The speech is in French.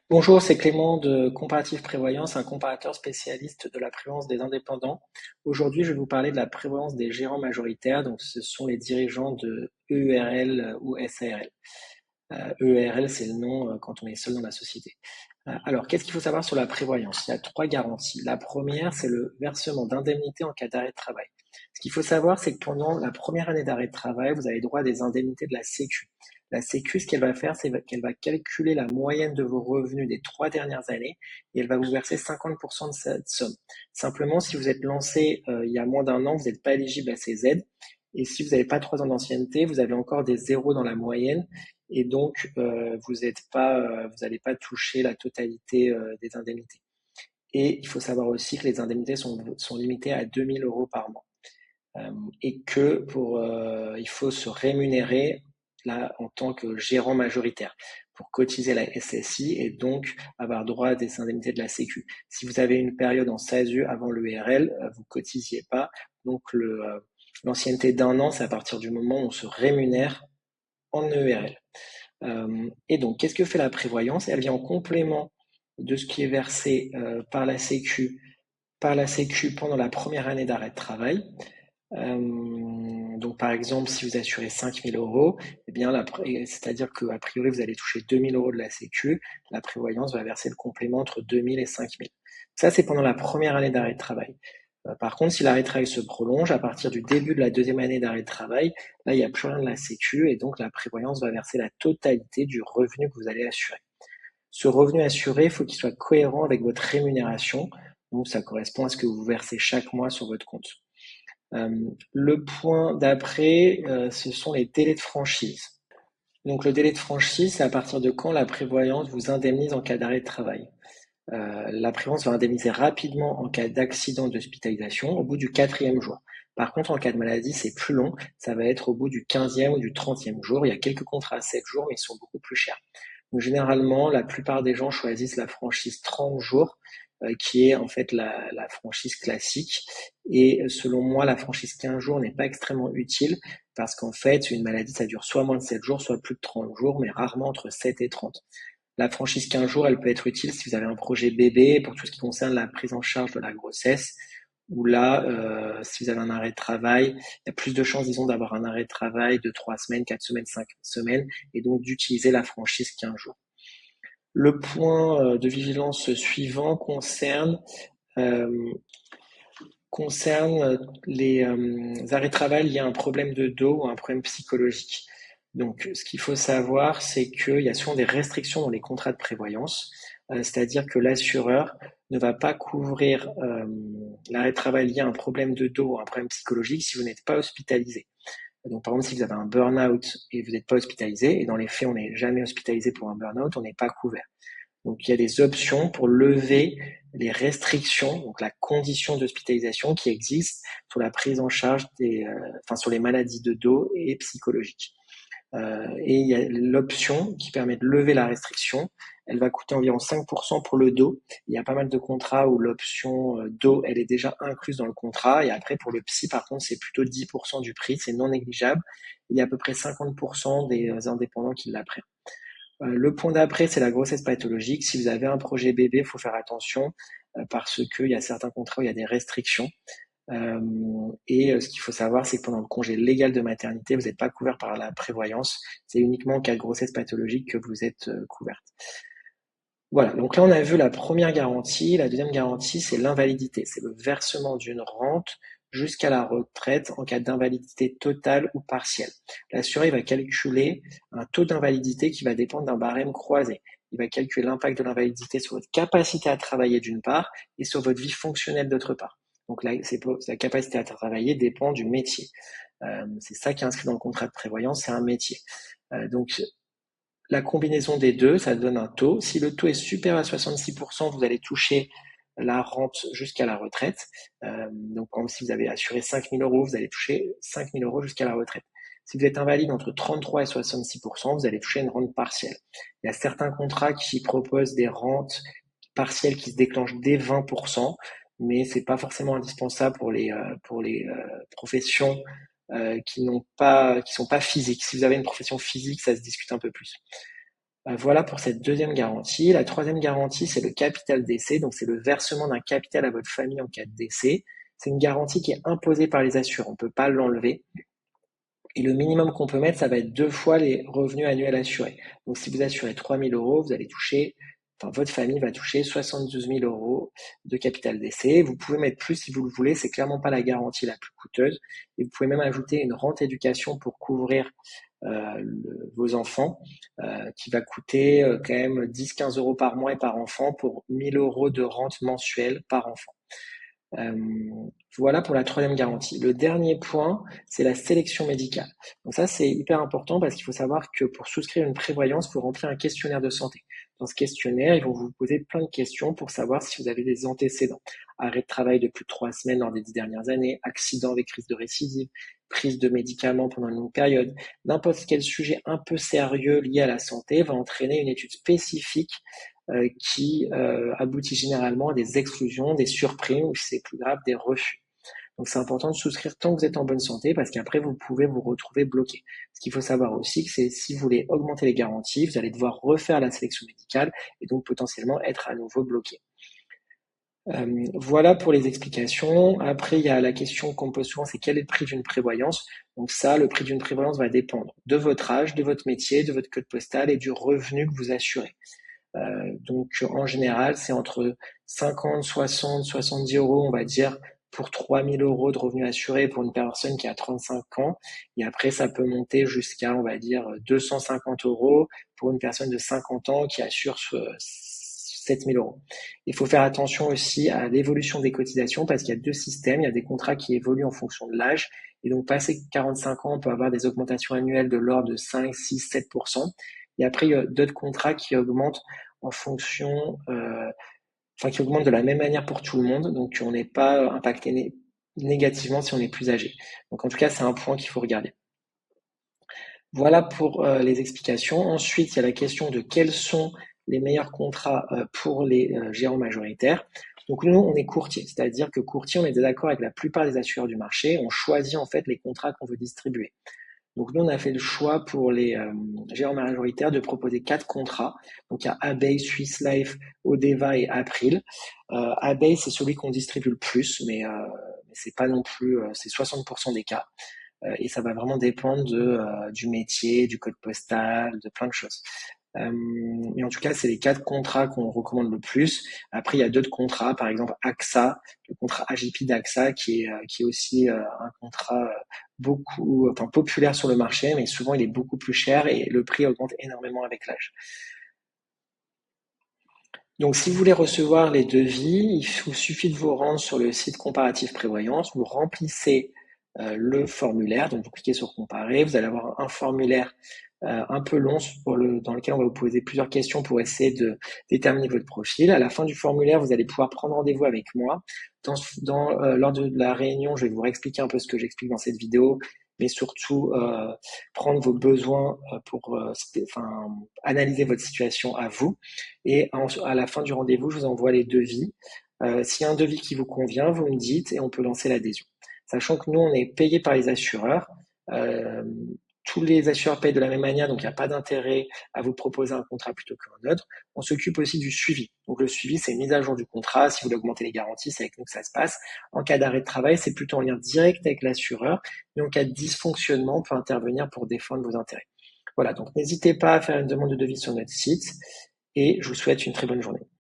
Bonjour, c'est Clément de Comparative Prévoyance, un comparateur spécialiste de la prévoyance des indépendants. Aujourd'hui, je vais vous parler de la prévoyance des gérants majoritaires, donc ce sont les dirigeants de EURL ou SARL. EURL, c'est le nom quand on est seul dans la société. Alors, qu'est-ce qu'il faut savoir sur la prévoyance? Il y a trois garanties. La première, c'est le versement d'indemnités en cas d'arrêt de travail. Ce qu'il faut savoir, c'est que pendant la première année d'arrêt de travail, vous avez droit à des indemnités de la Sécu. La Sécu, ce qu'elle va faire, c'est qu'elle va calculer la moyenne de vos revenus des 3 dernières années et elle va vous verser 50% de cette somme. Simplement, si vous êtes lancé il y a moins d'un an, vous n'êtes pas éligible à ces aides. Et si vous n'avez pas 3 ans d'ancienneté, vous avez encore des zéros dans la moyenne et donc vous n'allez pas toucher la totalité des indemnités. Et il faut savoir aussi que les indemnités sont limitées à 2 000 € par mois. Et que il faut se rémunérer là en tant que gérant majoritaire pour cotiser la SSI et donc avoir droit à des indemnités de la Sécu. Si vous avez une période en SASU avant l'ERL, vous cotisiez pas. Donc l'ancienneté d'un an, c'est à partir du moment où on se rémunère en ERL. Et donc, qu'est-ce que fait la prévoyance? Elle vient en complément de ce qui est versé par la Sécu pendant la première année d'arrêt de travail. Donc, par exemple, si vous assurez 5 000 €, eh bien, c'est-à-dire qu'a priori, vous allez toucher 2 000 € de la Sécu, la prévoyance va verser le complément entre 2 000 et 5 000. Ça, c'est pendant la première année d'arrêt de travail. Par contre, si l'arrêt de travail se prolonge, à partir du début de la deuxième année d'arrêt de travail, là, il n'y a plus rien de la Sécu et donc la prévoyance va verser la totalité du revenu que vous allez assurer. Ce revenu assuré, il faut qu'il soit cohérent avec votre rémunération. Donc, ça correspond à ce que vous versez chaque mois sur votre compte. Le point d'après, ce sont les délais de franchise. Donc, le délai de franchise, c'est à partir de quand la prévoyance vous indemnise en cas d'arrêt de travail. La prévoyance va indemniser rapidement en cas d'accident d'hospitalisation au bout du 4e jour. Par contre, en cas de maladie, c'est plus long. Ça va être au bout du 15e ou du 30e jour. Il y a quelques contrats à 7 jours, mais ils sont beaucoup plus chers. Donc, généralement, la plupart des gens choisissent la franchise 30 jours, qui est en fait la franchise classique. Et selon moi, la franchise 15 jours n'est pas extrêmement utile parce qu'en fait, une maladie, ça dure soit moins de 7 jours, soit plus de 30 jours, mais rarement entre 7 et 30. La franchise 15 jours, elle peut être utile si vous avez un projet bébé pour tout ce qui concerne la prise en charge de la grossesse. Ou là, si vous avez un arrêt de travail, il y a plus de chances, disons, d'avoir un arrêt de travail de 3 semaines, 4 semaines, 5 semaines, et donc d'utiliser la franchise 15 jours. Le point de vigilance suivant euh, concerne les arrêts de travail liés à un problème de dos ou un problème psychologique. Donc, ce qu'il faut savoir, c'est qu'il y a souvent des restrictions dans les contrats de prévoyance, c'est-à-dire que l'assureur ne va pas couvrir l'arrêt de travail lié à un problème de dos ou un problème psychologique si vous n'êtes pas hospitalisé. Donc, par exemple, si vous avez un burn-out et vous n'êtes pas hospitalisé, et dans les faits, on n'est jamais hospitalisé pour un burn-out, on n'est pas couvert. Donc, il y a des options pour lever les restrictions, donc la condition d'hospitalisation qui existe sur la prise en charge sur les maladies de dos et psychologiques. Et il y a l'option qui permet de lever la restriction. Elle va coûter environ 5% pour le dos. Il y a pas mal de contrats où l'option dos, elle est déjà incluse dans le contrat. Et après, pour le psy, par contre, c'est plutôt 10% du prix. C'est non négligeable. Il y a à peu près 50% des indépendants qui l'apprennent. Le point d'après, c'est la grossesse pathologique. Si vous avez un projet bébé, il faut faire attention parce qu'il y a certains contrats où il y a des restrictions. Ce qu'il faut savoir, c'est que pendant le congé légal de maternité, vous n'êtes pas couvert par la prévoyance. C'est uniquement en cas de grossesse pathologique que vous êtes couverte. Voilà, donc là on a vu la première garantie. La deuxième garantie, c'est l'invalidité. C'est le versement d'une rente jusqu'à la retraite en cas d'invalidité totale ou partielle. L'assuré va calculer un taux d'invalidité qui va dépendre d'un barème croisé. Il va calculer l'impact de l'invalidité sur votre capacité à travailler d'une part et sur votre vie fonctionnelle d'autre part. Donc là, la capacité à travailler dépend du métier. C'est ça qui est inscrit dans le contrat de prévoyance, c'est un métier. Donc la combinaison des deux, ça donne un taux. Si le taux est supérieur à 66%, vous allez toucher la rente jusqu'à la retraite. Donc, par exemple, si vous avez assuré 5 000 €, vous allez toucher 5 000 € jusqu'à la retraite. Si vous êtes invalide entre 33 et 66%, vous allez toucher une rente partielle. Il y a certains contrats qui proposent des rentes partielles qui se déclenchent dès 20%, mais c'est pas forcément indispensable pour les professions qui sont pas physiques. Si vous avez une profession physique, ça se discute un peu plus. Voilà pour cette deuxième garantie. La troisième garantie, c'est le capital décès, donc c'est le versement d'un capital à votre famille en cas de décès. C'est une garantie qui est imposée par les assureurs, on ne peut pas l'enlever. Et le minimum qu'on peut mettre, ça va être 2 fois les revenus annuels assurés. Donc si vous assurez 3 000 euros, vous allez toucher, enfin votre famille va toucher 72 000 euros de capital décès. Vous pouvez mettre plus si vous le voulez, c'est clairement pas la garantie la plus coûteuse. Et vous pouvez même ajouter une rente éducation pour couvrir vos enfants, qui va coûter quand même 10-15 euros par mois et par enfant pour 1 000 euros de rente mensuelle par enfant. Voilà pour la troisième garantie. Le dernier point, c'est la sélection médicale. Donc ça, c'est hyper important parce qu'il faut savoir que pour souscrire une prévoyance, il faut remplir un questionnaire de santé. Dans ce questionnaire, ils vont vous poser plein de questions pour savoir si vous avez des antécédents. Arrêt de travail de plus de 3 semaines lors des 10 dernières années, accident avec risque de récidive, prise de médicaments pendant une longue période. N'importe quel sujet un peu sérieux lié à la santé va entraîner une étude spécifique qui aboutit généralement à des exclusions, des surprimes ou, si c'est plus grave, des refus. Donc c'est important de souscrire tant que vous êtes en bonne santé parce qu'après vous pouvez vous retrouver bloqué. Ce qu'il faut savoir aussi, c'est si vous voulez augmenter les garanties, vous allez devoir refaire la sélection médicale et donc potentiellement être à nouveau bloqué. Voilà pour les explications. Après, il y a la question qu'on me pose souvent, c'est quel est le prix d'une prévoyance? Donc ça, le prix d'une prévoyance va dépendre de votre âge, de votre métier, de votre code postal et du revenu que vous assurez. Donc en général, c'est entre 50, 60, 70 euros, on va dire, pour 3 000 euros de revenus assurés pour une personne qui a 35 ans. Et après, ça peut monter jusqu'à, on va dire, 250 euros pour une personne de 50 ans qui assure 7 000 euros. Il faut faire attention aussi à l'évolution des cotisations parce qu'il y a deux systèmes. Il y a des contrats qui évoluent en fonction de l'âge. Et donc, passé 45 ans, on peut avoir des augmentations annuelles de l'ordre de 5, 6, 7%. Et après, il y a d'autres contrats qui augmentent en fonction, qui augmentent de la même manière pour tout le monde. Donc, on n'est pas impacté négativement si on est plus âgé. Donc, en tout cas, c'est un point qu'il faut regarder. Voilà pour les explications. Ensuite, il y a la question de quels sont les meilleurs contrats pour les gérants majoritaires. Donc nous, on est courtier, c'est-à-dire que courtier, on est d'accord avec la plupart des assureurs du marché. On choisit en fait les contrats qu'on veut distribuer. Donc nous, on a fait le choix pour les gérants majoritaires de proposer 4 contrats. Donc il y a Abeille, Swiss Life, Odeva et April. Abeille, c'est celui qu'on distribue le plus, mais c'est pas non plus, c'est 60% des cas. Et ça va vraiment dépendre du métier, du code postal, de plein de choses. Mais en tout cas, c'est les 4 contrats qu'on recommande le plus. Après, il y a d'autres contrats, par exemple AXA, le contrat AGP d'AXA, qui est aussi un contrat populaire sur le marché, mais souvent il est beaucoup plus cher et le prix augmente énormément avec l'âge. Donc, si vous voulez recevoir les devis, il vous suffit de vous rendre sur le site Comparatif Prévoyance, vous remplissez le formulaire, donc vous cliquez sur Comparer, vous allez avoir un formulaire un peu long dans lequel on va vous poser plusieurs questions pour essayer de déterminer votre profil. À la fin du formulaire, vous allez pouvoir prendre rendez-vous avec moi. Lors de la réunion, je vais vous réexpliquer un peu ce que j'explique dans cette vidéo, mais surtout prendre vos besoins pour analyser votre situation à vous. Et à la fin du rendez-vous, je vous envoie les devis. S'il y a un devis qui vous convient, vous me dites et on peut lancer l'adhésion. Sachant que nous, on est payé par les assureurs. Tous les assureurs payent de la même manière, donc il n'y a pas d'intérêt à vous proposer un contrat plutôt qu'un autre. On s'occupe aussi du suivi. Donc le suivi, c'est une mise à jour du contrat. Si vous voulez augmenter les garanties, c'est avec nous que ça se passe. En cas d'arrêt de travail, c'est plutôt en lien direct avec l'assureur. Et en cas de dysfonctionnement, on peut intervenir pour défendre vos intérêts. Voilà, donc n'hésitez pas à faire une demande de devis sur notre site et je vous souhaite une très bonne journée.